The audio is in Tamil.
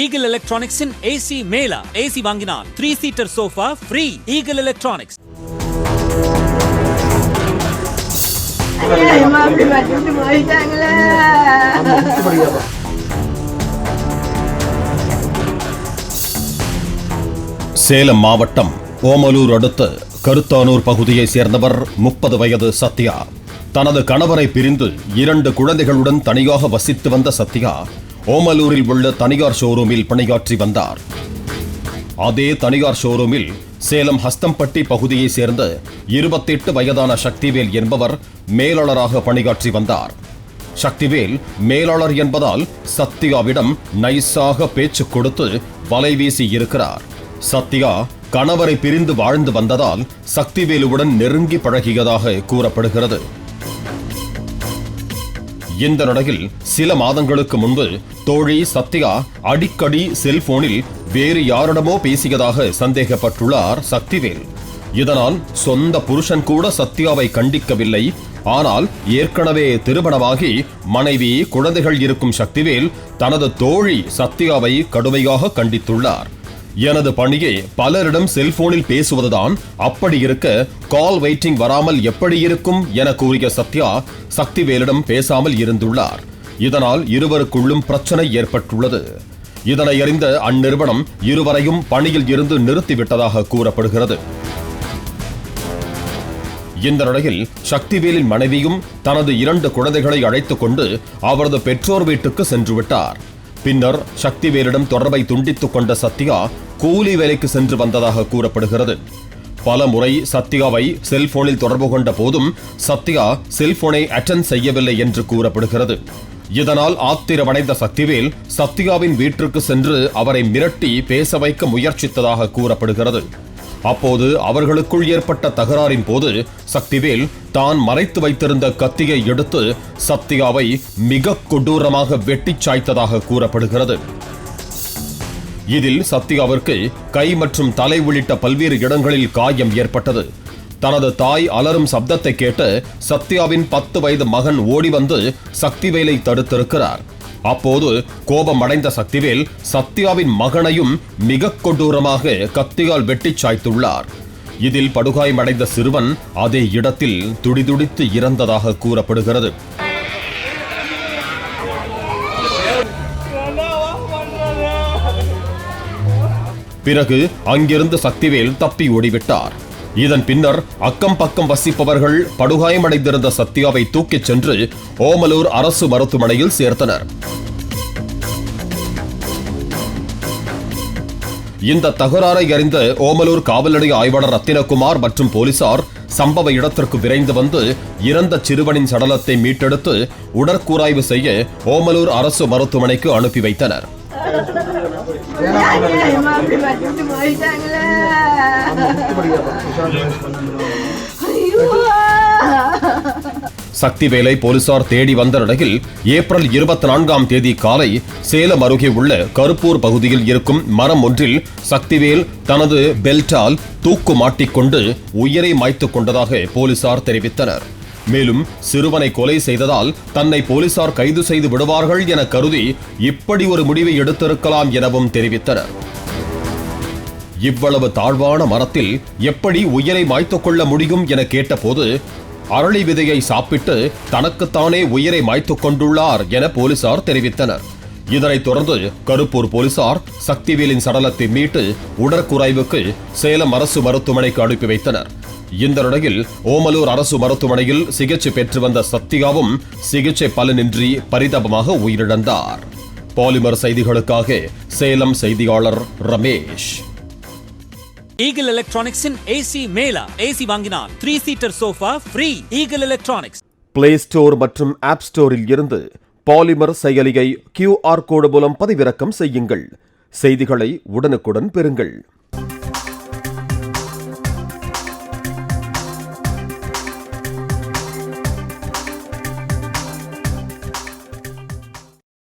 Eagle Electronics in AC Mela. AC வாங்கினால் 3-seater sofa free. Eagle Electronics. Salem மாவட்டம் ஓமலூர் அடுத்த கருத்தானூர் பகுதியை சேர்ந்தவர் 30 வயது சத்யா. தனது கணவரை பிரிந்து 2 குழந்தைகளுடன் தனியாக வசித்து வந்த சத்யா ஓமலூரில் உள்ள தனியார் ஷோரூமில் பணியாற்றி வந்தார். அதே தனியார் ஷோரூமில் சேலம் ஹஸ்தம்பட்டி பகுதியை சேர்ந்த 28 வயதான சக்திவேல் என்பவர் மேலாளராக பணியாற்றி வந்தார். சக்திவேல் மேலாளர் என்பதால் சத்யாவிடம் நைஸாக பேச்சு கொடுத்து வலை வீசி இருக்கிறார். சத்யா கணவரை பிரிந்து வாழ்ந்து வந்ததால் சக்திவேலுவுடன் நெருங்கி பழகியதாக கூறப்படுகிறது. இந்த நிலையில் சில மாதங்களுக்கு முன்பு தோழி சத்யா அடிக்கடி செல்போனில் வேறு யாரிடமோ பேசியதாக சந்தேகப்பட்டுள்ளார் சக்திவேல். இதனால் சொந்த புருஷன் கூட சத்யாவை கண்டிக்கவில்லை. ஆனால் ஏற்கனவே திருமணமாகி மனைவி குழந்தைகள் இருக்கும் சக்திவேல் தனது தோழி சத்யாவை கடுமையாக கண்டித்துள்ளார். எனது பணியே பலரிடம் செல்போனில் பேசுவதுதான், அப்படி இருக்க கால் வெயிட்டிங் வராமல் எப்படி இருக்கும் என கூறிய சத்யா சக்திவேலிடம் பேசாமல் இருந்துள்ளார். இதனால் இருவருக்குள்ளும் பிரச்சனை ஏற்பட்டுள்ளது. இதனை அறிந்த அந்நிறுவனம் இருவரையும் பணியில் இருந்து நிறுத்திவிட்டதாக கூறப்படுகிறது. இந்த நிலையில் சக்திவேலின் மனைவியும் தனது 2 குழந்தைகளை அழைத்துக் கொண்டு அவரது பெற்றோர் வீட்டுக்கு சென்று விட்டார். பின்னர் சக்திவேலிடம் தொடர்பை துண்டித்துக் கொண்ட சத்யா கூலி வேலைக்கு சென்று வந்ததாக கூறப்படுகிறது. பல முறை சத்யாவை செல்போனில் தொடர்பு கொண்ட போதும் சத்யா செல்போனை அட்டெண்ட் செய்யவில்லை என்று கூறப்படுகிறது. இதனால் ஆத்திரமடைந்த சக்திவேல் சத்யாவின் வீட்டிற்கு சென்று அவரை மிரட்டி பேச வைக்க முயற்சித்ததாக கூறப்படுகிறது. அப்போது அவர்களுக்குள் ஏற்பட்ட தகராறின் போது சக்திவேல் தான் மறைத்து வைத்திருந்த கத்தியை எடுத்து சத்யாவை மிக கொடூரமாக வெட்டிச் சாய்த்ததாக கூறப்படுகிறது. இதில் சத்யாவிற்கு கை மற்றும் தலை உள்ளிட்ட பல்வேறு இடங்களில் காயம் ஏற்பட்டது. தனது தாய் அலறும் சப்தத்தை கேட்டு சத்யாவின் 10 வயது மகன் ஓடி வந்து சக்திவேலை தடுத்திருக்கிறார். அப்போது கோபமடைந்த சக்திவேல் சத்யாவின் மகனையும் மிக கொடூரமாக கத்தியால் வெட்டிச் சாய்த்துள்ளார். இதில் படுகாயமடைந்த சிறுவன் அதே இடத்தில் துடிதுடித்து இறந்ததாக கூறப்படுகிறது. பிறகு அங்கிருந்து சக்திவேல் தப்பி ஓடிவிட்டார். இதன் பின்னர் அக்கம் பக்கம் வசிப்பவர்கள் படுகாயமடைந்திருந்த சத்யாவை தூக்கிச் சென்று ஓமலூர் அரசு மருத்துவமனையில் சேர்த்தனர். இந்த தகராறை அறிந்த ஓமலூர் காவல் நிலைய ஆய்வாளர் ரத்தினகுமார் மற்றும் போலீசார் சம்பவ இடத்திற்கு விரைந்து வந்து இறந்த சிறுவனின் சடலத்தை மீட்டெடுத்து உடற்கூராய்வு செய்ய ஓமலூர் அரசு மருத்துவமனைக்கு அனுப்பி வைத்தனர். சக்திவேலை போலீசார் தேடி வந்த நிலையில் ஏப்ரல் 24ஆம் தேதி காலை சேலம் அருகே உள்ள கருப்பூர் பகுதியில் இருக்கும் மரம் ஒன்றில் சக்திவேல் தனது பெல்ட்டால் தூக்கு மாட்டிக்கொண்டு உயிரை மாய்த்துக் கொண்டதாக போலீசார் தெரிவித்தனர். மேலும் சிறுவனை கொலை செய்ததால் தன்னை போலீசார் கைது செய்து விடுவார்கள் என கருதி இப்படி ஒரு முடிவை எடுத்திருக்கலாம் எனவும் தெரிவித்தனர். இவ்வளவு தாழ்வான மரத்தில் எப்படி உயிரை மாய்த்துக் கொள்ள முடியும் என கேட்டபோது அரளி விதையை சாப்பிட்டு தனக்குத்தானே உயிரை மாய்த்துக் கொண்டுள்ளார் என போலீசார் தெரிவித்தனர். இதனைத் தொடர்ந்து கருப்பூர் போலீசார் சக்திவேலின் சடலத்தை மீட்டு உடற்கூராய்வுக்கு சேலம் அரசு மருத்துவமனைக்கு அனுப்பி வைத்தனர். இந்த நிலையில் ஓமலூர் அரசு மருத்துவமனையில் சிகிச்சை பெற்று வந்த சத்யாவும் சிகிச்சை பலனின்றி பரிதாபமாக உயிரிழந்தார். பாலிமர் செய்திகளுக்காக சேலம் செய்தியாளர் Ramesh. Eagle Electronics in AC Mela. AC வாங்கினால் 3-seater sofa free. Eagle Electronics. Play Store மற்றும் App Storeல் இருந்து பாலிமர் செயலியை QR கோடு மூலம் பதிவிறக்கம் செய்யுங்கள். செய்திகளை உடனுக்குடன் பெறுங்கள்.